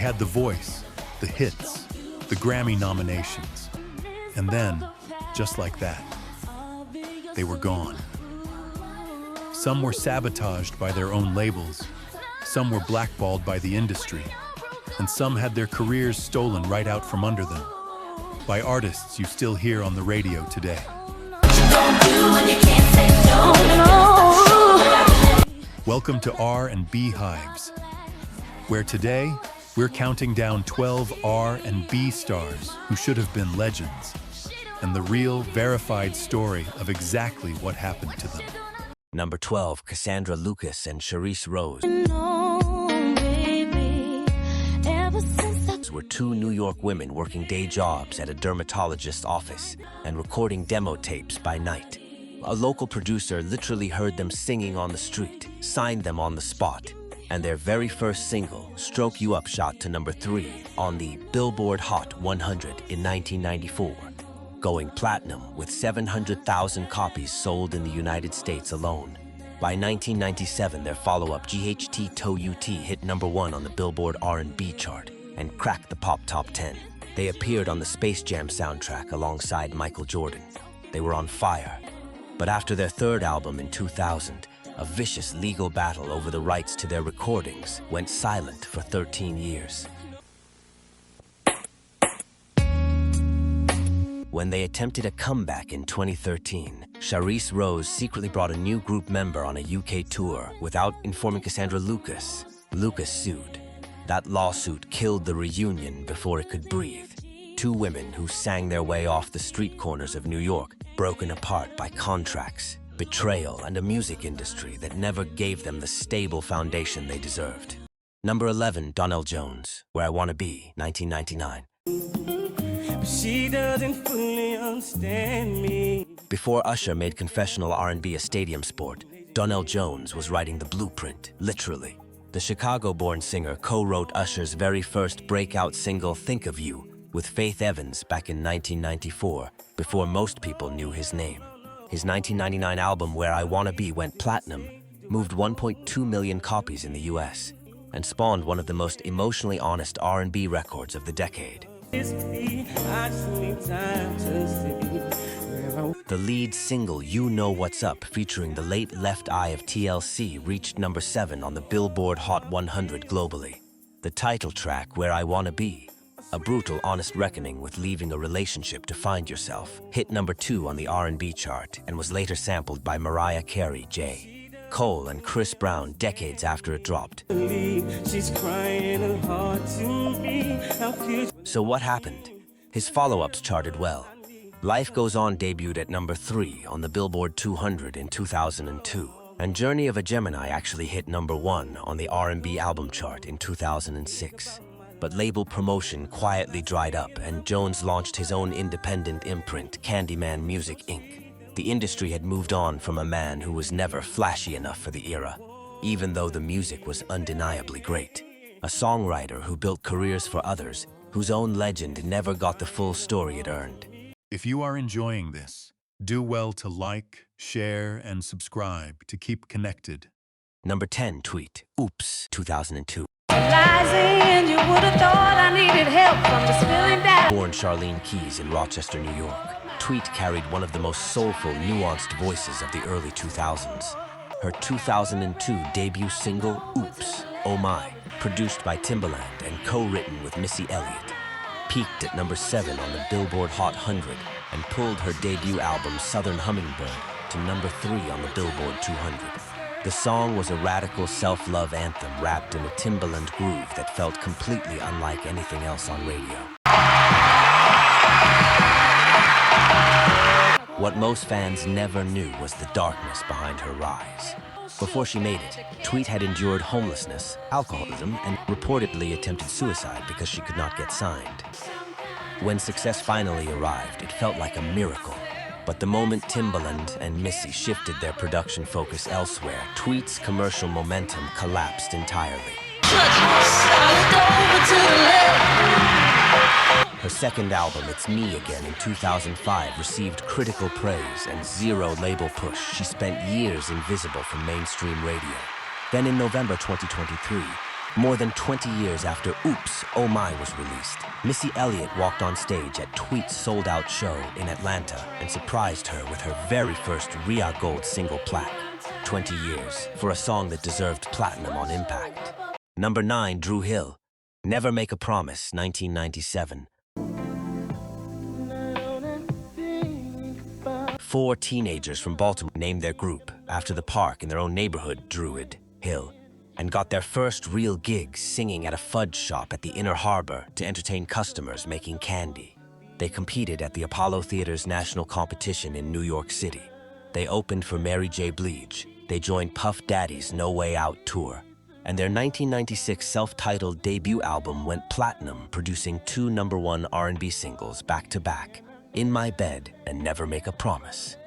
had the voice, the hits, the Grammy nominations. And then, just like that, they were gone. Some were sabotaged by their own labels, some were blackballed by the industry, and some had their careers stolen right out from under them by artists you still hear on the radio today. Welcome to R&B Hives, where today we're counting down 12 R&B stars who should have been legends, and the real, verified story of exactly what happened to them. Number 12, Cassandra Lucas and Charisse Rose were two New York women working day jobs at a dermatologist's office and recording demo tapes by night. A local producer literally heard them singing on the street, signed them on the spot, and their very first single, Stroke You Up, shot to number 3 on the Billboard Hot 100 in 1994, going platinum with 700,000 copies sold in the United States alone. By 1997, their follow-up, GHT Toe UT, hit number 1 on the Billboard R&B chart and cracked the pop top 10. They appeared on the Space Jam soundtrack alongside Michael Jordan. They were on fire. But after their third album in 2000, a vicious legal battle over the rights to their recordings went silent for 13 years. When they attempted a comeback in 2013, Charisse Rose secretly brought a new group member on a UK tour without informing Cassandra Lucas. Lucas sued. That lawsuit killed the reunion before it could breathe. Two women who sang their way off the street corners of New York, broken apart by contracts, betrayal, and a music industry that never gave them the stable foundation they deserved. Number 11, Donell Jones, Where I Wanna Be, 1999. She doesn't fully understand me. Before Usher made confessional R&B a stadium sport, Donell Jones was writing the blueprint, literally. The Chicago-born singer co-wrote Usher's very first breakout single, Think of You, with Faith Evans back in 1994, before most people knew his name. His 1999 album, Where I Wanna Be, went platinum, moved 1.2 million copies in the US, and spawned one of the most emotionally honest R&B records of the decade. The lead single, You Know What's Up, featuring the late Left Eye of TLC, reached number 7 on the Billboard Hot 100 globally. The title track, Where I Wanna Be, a brutal, honest reckoning with leaving a relationship to find yourself, hit number 2 on the R&B chart and was later sampled by Mariah Carey, J. Cole, and Chris Brown decades after it dropped. So what happened? His follow-ups charted well. Life Goes On debuted at number 3 on the Billboard 200 in 2002, and Journey of a Gemini actually hit number 1 on the R&B album chart in 2006. But label promotion quietly dried up, and Jones launched his own independent imprint, Candyman Music Inc. The industry had moved on from a man who was never flashy enough for the era, even though the music was undeniably great. A songwriter who built careers for others, whose own legend never got the full story it earned. If you are enjoying this, do well to like, share, and subscribe to keep connected. Number 10, Tweet, Oops, 2002. You would have thought I needed help from just feeling that. Born Charlene Keys in Rochester, New York, Tweet carried one of the most soulful, nuanced voices of the early 2000s. Her 2002 debut single, Oops, Oh My, produced by Timbaland and co-written with Missy Elliott, peaked at number 7 on the Billboard Hot 100 and pulled her debut album, Southern Hummingbird, to number 3 on the Billboard 200. The song was a radical self-love anthem wrapped in a Timbaland groove that felt completely unlike anything else on radio. What most fans never knew was the darkness behind her rise. Before she made it, Tweet had endured homelessness, alcoholism, and reportedly attempted suicide because she could not get signed. When success finally arrived, it felt like a miracle. But the moment Timbaland and Missy shifted their production focus elsewhere, Tweet's commercial momentum collapsed entirely. Her second album, It's Me Again, in 2005, received critical praise and zero label push. She spent years invisible from mainstream radio. Then in November 2023, More than 20 years after Oops, Oh My was released, Missy Elliott walked on stage at Tweet's sold-out show in Atlanta and surprised her with her very first RIA Gold single plaque. 20 years for a song that deserved platinum on Impact. Number 9, Dru Hill, Never Make a Promise, 1997. 4 teenagers from Baltimore named their group after the park in their own neighborhood, Druid Hill, and got their first real gigs singing at a fudge shop at the Inner Harbor to entertain customers making candy. They competed at the Apollo Theater's national competition in New York City. They opened for Mary J. Blige. They joined Puff Daddy's No Way Out tour. And their 1996 self-titled debut album went platinum, producing 2 #1 R&B singles back-to-back, In My Bed and Never Make a Promise.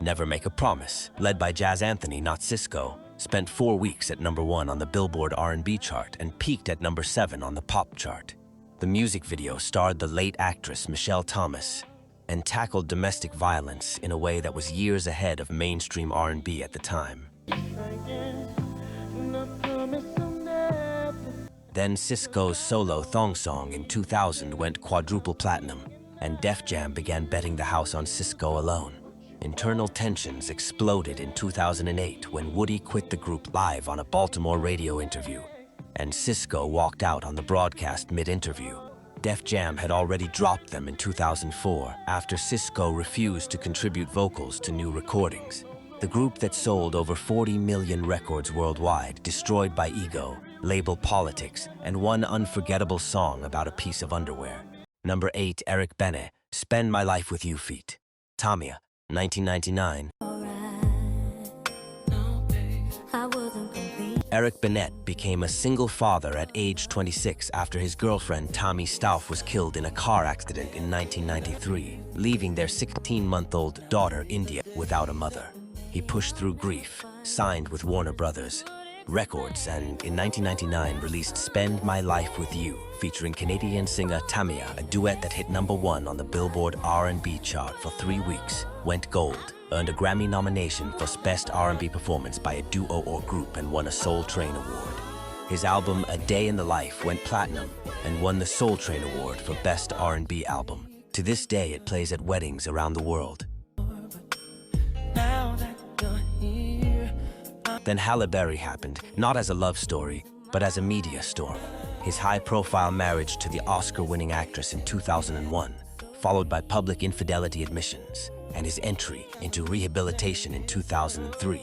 Never Make a Promise, led by Jazz Anthony, not Cisco, spent 4 weeks at #1 on the Billboard R&B chart and peaked at #7 on the pop chart. The music video starred the late actress Michelle Thomas and tackled domestic violence in a way that was years ahead of mainstream R&B at the time. Then Cisco's solo Thong Song in 2000 went quadruple platinum, and Def Jam began betting the house on Cisco alone. Internal tensions exploded in 2008 when Woody quit the group live on a Baltimore radio interview, and Cisco walked out on the broadcast mid-interview. Def Jam had already dropped them in 2004 after Cisco refused to contribute vocals to new recordings. The group that sold over 40 million records worldwide, destroyed by ego, label politics, and one unforgettable song about a piece of underwear. Number 8, Eric Bene, Spend My Life With You feat. Tamia, 1999. Eric Bennett became a single father at age 26 after his girlfriend Tommy Stauff was killed in a car accident in 1993, leaving their 16-month-old daughter India without a mother. He pushed through grief, signed with Warner Brothers Records, and in 1999 released Spend My Life With You, featuring Canadian singer Tamia, a duet that hit #1 on the Billboard R&B chart for 3 weeks, went gold, earned a Grammy nomination for Best R&B Performance by a Duo or Group, and won a Soul Train Award. His album A Day in the Life went platinum and won the Soul Train Award for Best R&B Album. To this day, it plays at weddings around the world. Then Halle Berry happened, not as a love story, but as a media storm. His high-profile marriage to the Oscar-winning actress in 2001, followed by public infidelity admissions, and his entry into rehabilitation in 2003,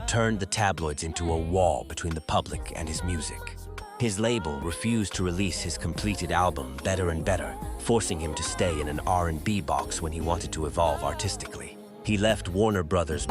turned the tabloids into a wall between the public and his music. His label refused to release his completed album, Better and Better, forcing him to stay in an R&B box when he wanted to evolve artistically. He left Warner Brothers.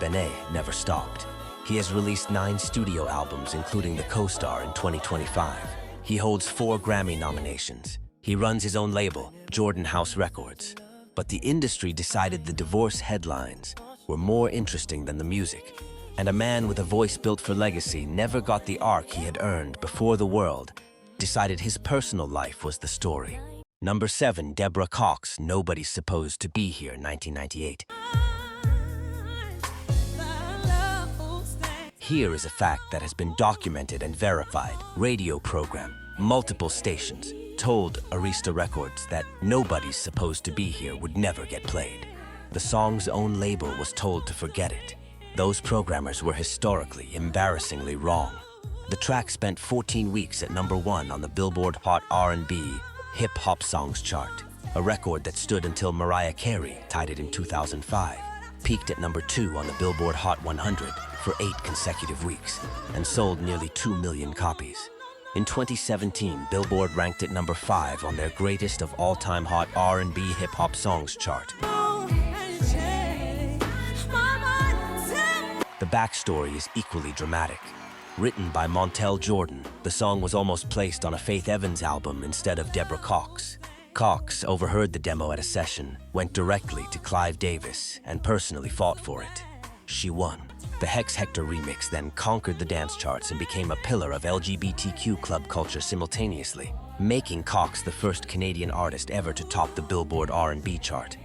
Bene never stopped. He has released 9 studio albums, including The Co-Star in 2025. He holds 4 Grammy nominations. He runs his own label, Jordan House Records. But the industry decided the divorce headlines were more interesting than the music, and a man with a voice built for legacy never got the arc he had earned before the world decided his personal life was the story. Number 7, Deborah Cox, Nobody's Supposed to Be Here, 1998. Here is a fact that has been documented and verified. Radio program, multiple stations, told Arista Records that Nobody's Supposed to Be Here would never get played. The song's own label was told to forget it. Those programmers were historically, embarrassingly wrong. The track spent 14 weeks at #1 on the Billboard Hot R&B Hip Hop Songs chart, a record that stood until Mariah Carey tied it in 2005, peaked at #2 on the Billboard Hot 100 for 8 consecutive weeks, and sold nearly 2 million copies. In 2017, Billboard ranked it #5 on their Greatest of All-Time Hot R&B Hip Hop Songs chart. The backstory is equally dramatic. Written by Montel Jordan, the song was almost placed on a Faith Evans album instead of Deborah Cox. Cox overheard the demo at a session, went directly to Clive Davis, and personally fought for it. She won. The Hex Hector remix then conquered the dance charts and became a pillar of LGBTQ club culture simultaneously, making Cox the first Canadian artist ever to top the Billboard R&B chart.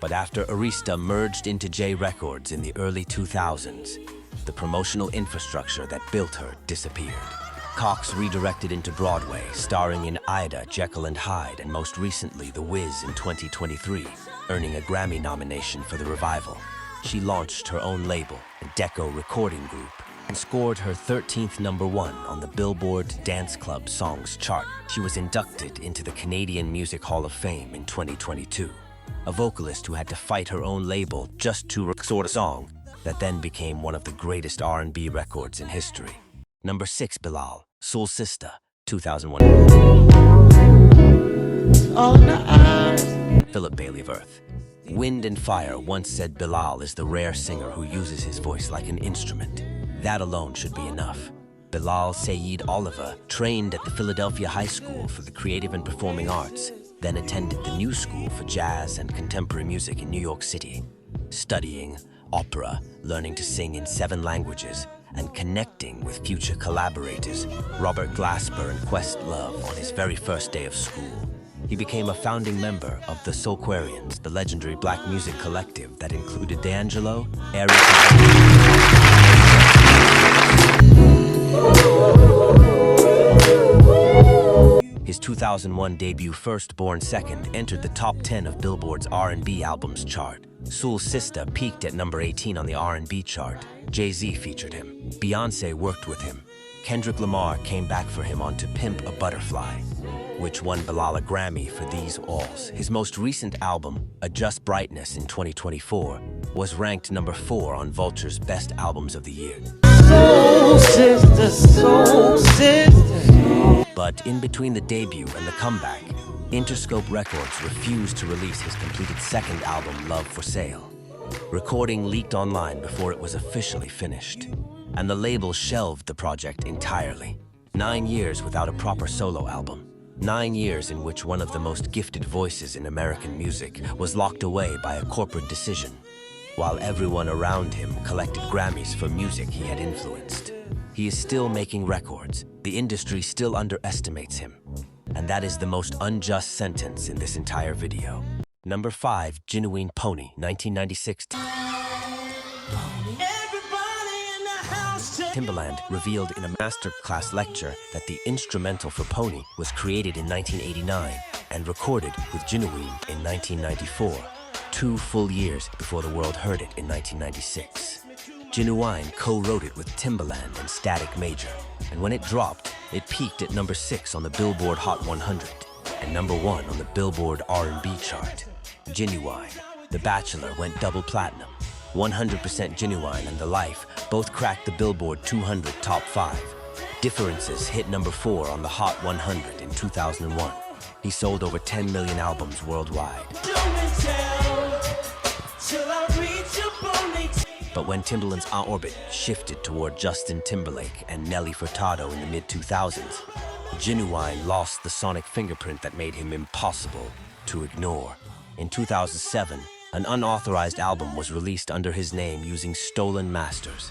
But after Arista merged into J Records in the early 2000s, the promotional infrastructure that built her disappeared. Cox redirected into Broadway, starring in Ida, Jekyll and Hyde, and most recently The Wiz in 2023, earning a Grammy nomination for the revival. She launched her own label, Deco Recording Group, and scored her 13th #1 on the Billboard Dance Club Songs chart. She was inducted into the Canadian Music Hall of Fame in 2022. A vocalist who had to fight her own label just to record a song that then became one of the greatest R&B records in history. Number 6, Bilal, Soul Sister, 2001. Philip Bailey of Earth. Wind and Fire once said Bilal is the rare singer who uses his voice like an instrument. That alone should be enough. Bilal Saeed Oliver trained at the Philadelphia High School for the Creative and Performing Arts, then attended the New School for Jazz and Contemporary Music in New York City, studying opera, learning to sing in 7 languages, and connecting with future collaborators Robert Glasper and Questlove on his very first day of school. He became a founding member of the Soulquarians, the legendary black music collective that included D'Angelo, His 2001 debut Firstborn Second entered the top 10 of Billboard's R&B albums chart. Soul Sister peaked at number 18 on the R&B chart. Jay-Z featured him. Beyoncé worked with him. Kendrick Lamar came back for him on To Pimp a Butterfly, which won Bilal a Grammy for these alls. His most recent album, Adjust Brightness in 2024, was ranked number 4 on Vulture's Best Albums of the Year. Soul sister, soul sister. But in between the debut and the comeback, Interscope Records refused to release his completed second album, Love for Sale. Recording leaked online before it was officially finished, and the label shelved the project entirely. 9 years without a proper solo album. 9 years in which one of the most gifted voices in American music was locked away by a corporate decision, while everyone around him collected Grammys for music he had influenced. He is still making records. The industry still underestimates him. And that is the most unjust sentence in this entire video. Number 5, Genuine Pony, 1996. Timbaland revealed in a masterclass lecture that the instrumental for Pony was created in 1989 and recorded with Genuine in 1994, 2 full years before the world heard it in 1996. Genuine co-wrote it with Timbaland and Static Major, and when it dropped, it peaked at number 6 on the Billboard Hot 100 and number 1 on the Billboard R&B chart. Genuine, The Bachelor went double platinum. 100% Genuine and The Life both cracked the Billboard 200 top 5. Differences hit number 4 on the Hot 100 in 2001. He sold over 10 million albums worldwide. But when Timbaland's orbit shifted toward Justin Timberlake and Nelly Furtado in the mid-2000s, Genuine lost the sonic fingerprint that made him impossible to ignore. In 2007, an unauthorized album was released under his name using stolen masters,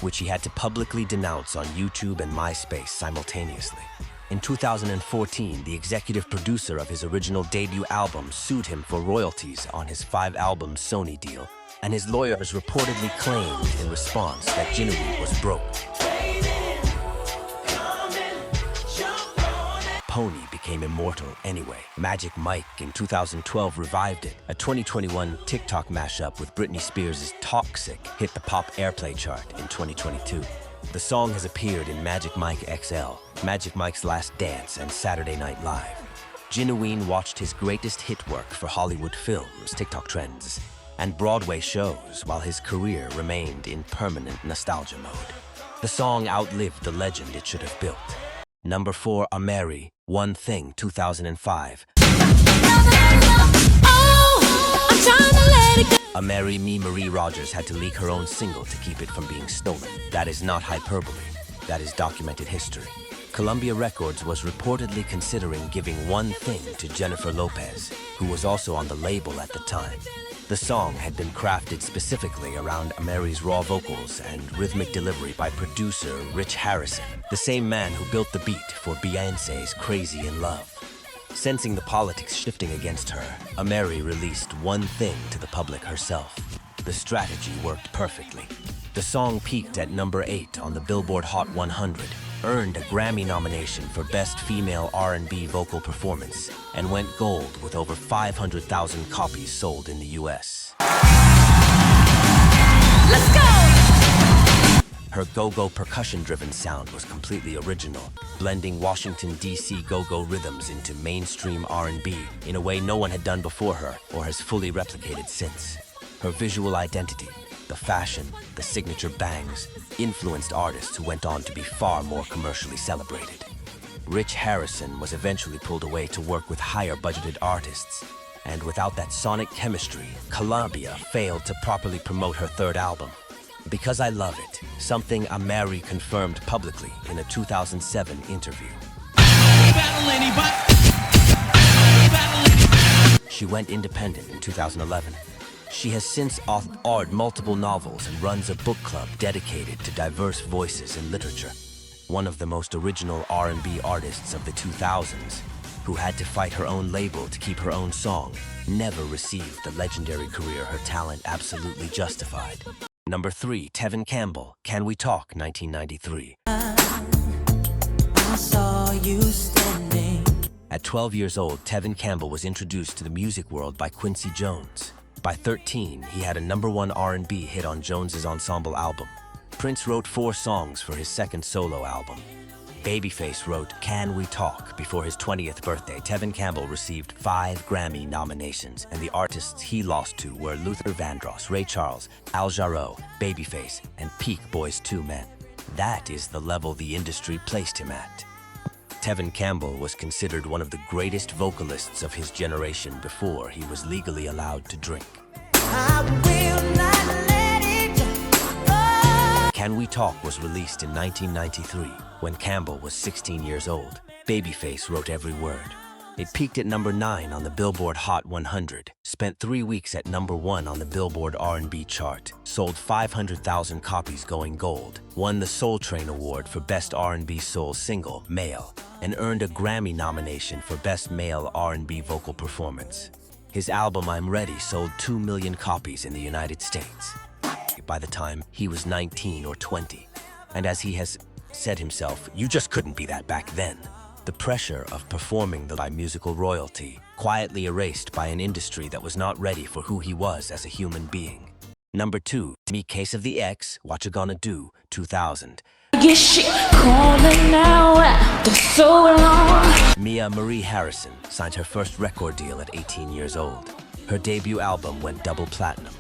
which he had to publicly denounce on YouTube and MySpace simultaneously. In 2014, the executive producer of his original debut album sued him for royalties on his 5-album Sony deal, and his lawyers reportedly claimed in response that Genuine was broke. Pony became immortal anyway. Magic Mike in 2012 revived it. A 2021 TikTok mashup with Britney Spears' Toxic hit the pop airplay chart in 2022. The song has appeared in Magic Mike XL, Magic Mike's Last Dance, and Saturday Night Live. Genuine watched his greatest hit work for Hollywood films, TikTok trends, and Broadway shows while his career remained in permanent nostalgia mode. The song outlived the legend it should have built. Number 4, Amerie, One Thing, 2005. Amerie Me Marie Rogers had to leak her own single to keep it from being stolen. That is not hyperbole. That is documented history. Columbia Records was reportedly considering giving One Thing to Jennifer Lopez, who was also on the label at the time. The song had been crafted specifically around Amerie's raw vocals and rhythmic delivery by producer Rich Harrison, the same man who built the beat for Beyoncé's Crazy in Love. Sensing the politics shifting against her, Amerie released one thing to the public herself. The strategy worked perfectly. The song peaked at number 8 on the Billboard Hot 100, earned a Grammy nomination for Best Female R&B Vocal Performance, and went gold with over 500,000 copies sold in the US. Let's go! Her go-go percussion-driven sound was completely original, blending Washington, D.C. go-go rhythms into mainstream R&B in a way no one had done before her or has fully replicated since. Her visual identity, the fashion, the signature bangs, influenced artists who went on to be far more commercially celebrated. Rich Harrison was eventually pulled away to work with higher-budgeted artists, and without that sonic chemistry, Columbia failed to properly promote her third album. Because I Love It, something Amerie confirmed publicly in a 2007 interview. She went independent in 2011. She has since authored multiple novels and runs a book club dedicated to diverse voices in literature. One of the most original R&B artists of the 2000s, who had to fight her own label to keep her own song, never received the legendary career her talent absolutely justified. Number 3, Tevin Campbell, Can We Talk, 1993. I saw you standing. At 12 years old, Tevin Campbell was introduced to the music world by Quincy Jones. By 13, he had a #1 R&B hit on Jones's ensemble album. Prince wrote 4 songs for his second solo album. Babyface wrote Can We Talk before his 20th birthday. Tevin Campbell received 5 Grammy nominations, and the artists he lost to were Luther Vandross, Ray Charles, Al Jarreau, Babyface, and Peak Boys II Men. That is the level the industry placed him at. Tevin Campbell was considered one of the greatest vocalists of his generation before he was legally allowed to drink. I will not let it go. Can We Talk was released in 1993 when Campbell was 16 years old. Babyface wrote every word. It peaked at number 9 on the Billboard Hot 100, spent 3 weeks at number 1 on the Billboard R&B chart, sold 500,000 copies going gold, won the Soul Train Award for Best R&B Soul Single, Male, and earned a Grammy nomination for Best Male R&B Vocal Performance. His album I'm Ready sold 2 million copies in the United States by the time he was 19 or 20. And as he has said himself, you just couldn't be that back then. The pressure of performing by musical royalty, quietly erased by an industry that was not ready for who he was as a human being. Number 2, Me Case of the X, What You Gonna Do, 2000. Get shit calling now after so long. Mia Marie Harrison signed her first record deal at 18 years old. Her debut album went double platinum.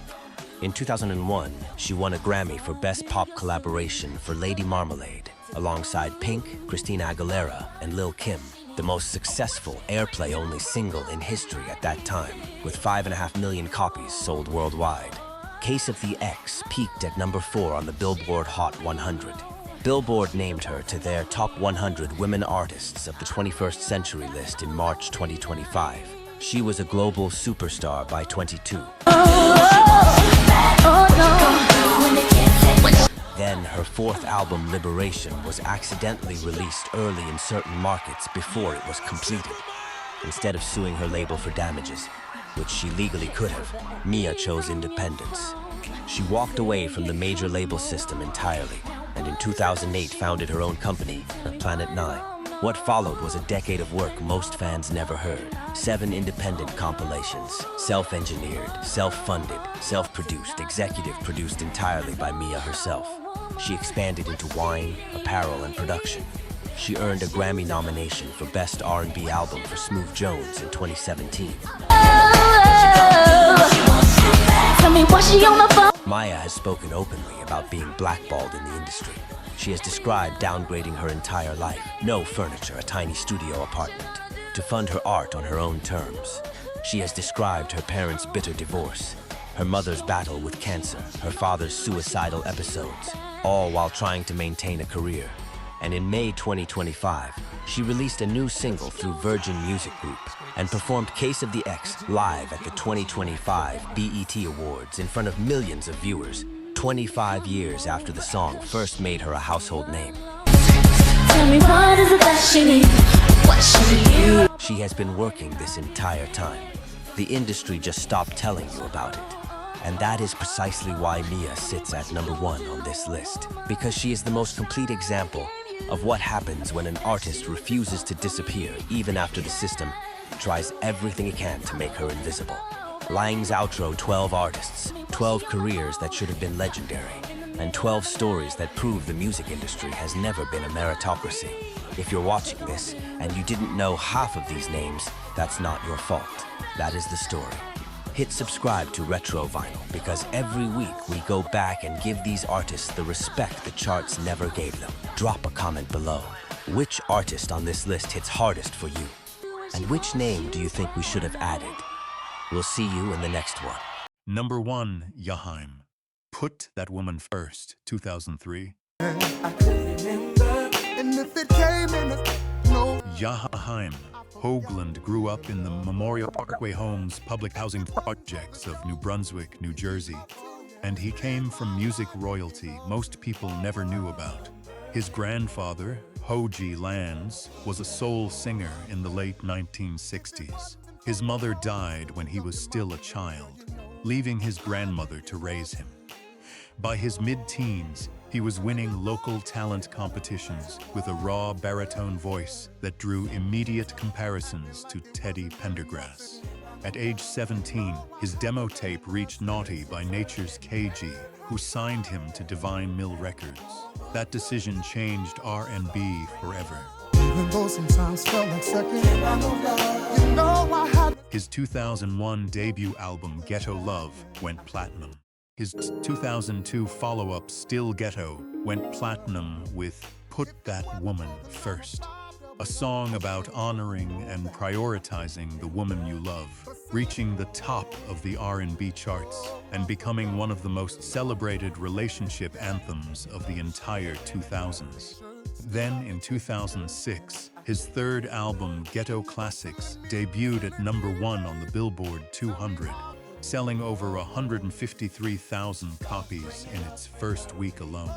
In 2001, she won a Grammy for Best Pop Collaboration for Lady Marmalade, alongside Pink, Christina Aguilera, and Lil' Kim, the most successful airplay-only single in history at that time, with 5.5 million copies sold worldwide. Case of the X peaked at number 4 on the Billboard Hot 100. Billboard named her to their Top 100 Women Artists of the 21st Century list in March 2025. She was a global superstar by 22. Then her 4th album, Liberation, was accidentally released early in certain markets before it was completed. Instead of suing her label for damages, which she legally could have, Mia chose independence. She walked away from the major label system entirely, and in 2008 founded her own company, Planet 9. What followed was a decade of work most fans never heard. 7 independent compilations, self-engineered, self-funded, self-produced, executive produced entirely by Mia herself. She expanded into wine, apparel, and production. She earned a Grammy nomination for Best R&B Album for Smooth Jones in 2017. Maya has spoken openly about being blackballed in the industry. She has described downgrading her entire life, no furniture, a tiny studio apartment, to fund her art on her own terms. She has described her parents' bitter divorce, her mother's battle with cancer, her father's suicidal episodes, all while trying to maintain a career. And in May 2025, she released a new single through Virgin Music Group and performed Case of the X live at the 2025 BET Awards in front of millions of viewers, 25 years after the song first made her a household name. Tell me what is it that she needs? What she needs? She has been working this entire time. The industry just stopped telling you about it. And that is precisely why Mia sits at number 1 on this list. Because she is the most complete example of what happens when an artist refuses to disappear even after the system tries everything it can to make her invisible. Lang's outro 12 artists, 12 careers that should have been legendary, and 12 stories that prove the music industry has never been a meritocracy. If you're watching this and you didn't know half of these names, that's not your fault. That is the story. Hit subscribe to Retro Vinyl because every week we go back and give these artists the respect the charts never gave them. Drop a comment below. Which artist on this list hits hardest for you? And which name do you think we should have added? We'll see you in the next one. Number 1, Yahaim. Put That Woman First, 2003. Yahaim Hoagland grew up in the Memorial Parkway Homes public housing projects of New Brunswick, New Jersey, and he came from music royalty most people never knew about. His grandfather, Hoagie Lands, was a soul singer in the late 1960s. His mother died when he was still a child, leaving his grandmother to raise him. By his mid-teens, he was winning local talent competitions with a raw baritone voice that drew immediate comparisons to Teddy Pendergrass. At age 17, his demo tape reached Naughty by Nature's KG, who signed him to Divine Mill Records. That decision changed R&B forever. Even though sometimes felt like second, you know I had. His 2001 debut album, Ghetto Love, went platinum. His 2002 follow-up, Still Ghetto, went platinum with Put That Woman First, a song about honoring and prioritizing the woman you love, reaching the top of the R&B charts and becoming one of the most celebrated relationship anthems of the entire 2000s. Then, in 2006, his third album, Ghetto Classics, debuted at number 1 on the Billboard 200, selling over 153,000 copies in its first week alone.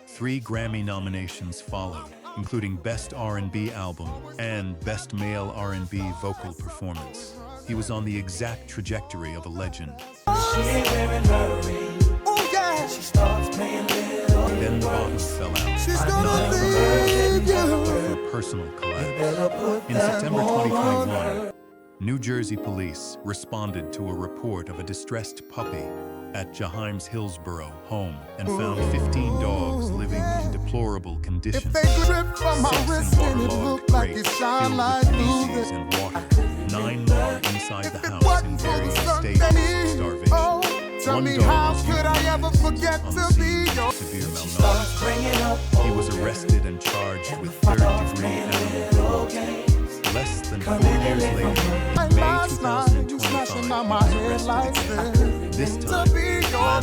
3 Grammy nominations followed, including Best R&B Album and Best Male R&B Vocal Performance. He was on the exact trajectory of a legend. Then the bottom fell out, not from her, but for personal collapse. In September 2021, New Jersey police responded to a report of a distressed puppy at Jaheim's Hillsborough home and found 15 dogs living in deplorable conditions. 6 in waterlogged crates filled with feces and water. 9 more inside the house in varying states of starvation. 1 dog was euthanized on the scene with severe malnutrition. He was arrested and charged with third-degree animal cruelty. Less than 4 years later, May 2025, he was arrested. This time,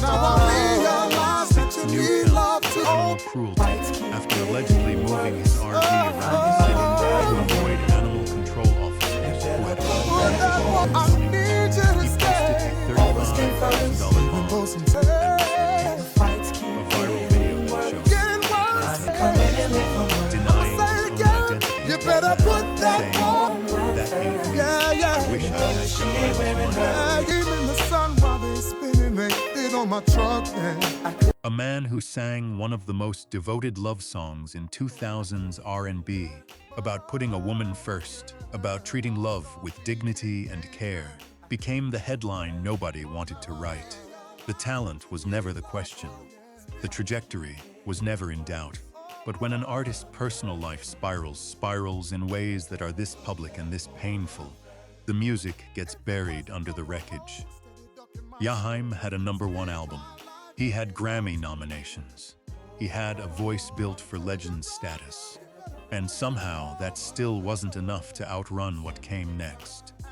Lands 6 new counts of animal cruelty after allegedly moving his RV around the city to avoid animal control officers who had already warned him. He posted a $35,000 bond and a viral video that shows him denying his own identity, saying, "That ain't me. I wish I had a man who sang one of the most devoted love songs in 2000s R&B, about putting a woman first, about treating love with dignity and care, became the headline nobody wanted to write. The talent was never the question. The trajectory was never in doubt. But when an artist's personal life spirals in ways that are this public and this painful, the music gets buried under the wreckage. Yahaim had a #1 album. He had Grammy nominations. He had a voice built for legend status. And somehow that still wasn't enough to outrun what came next.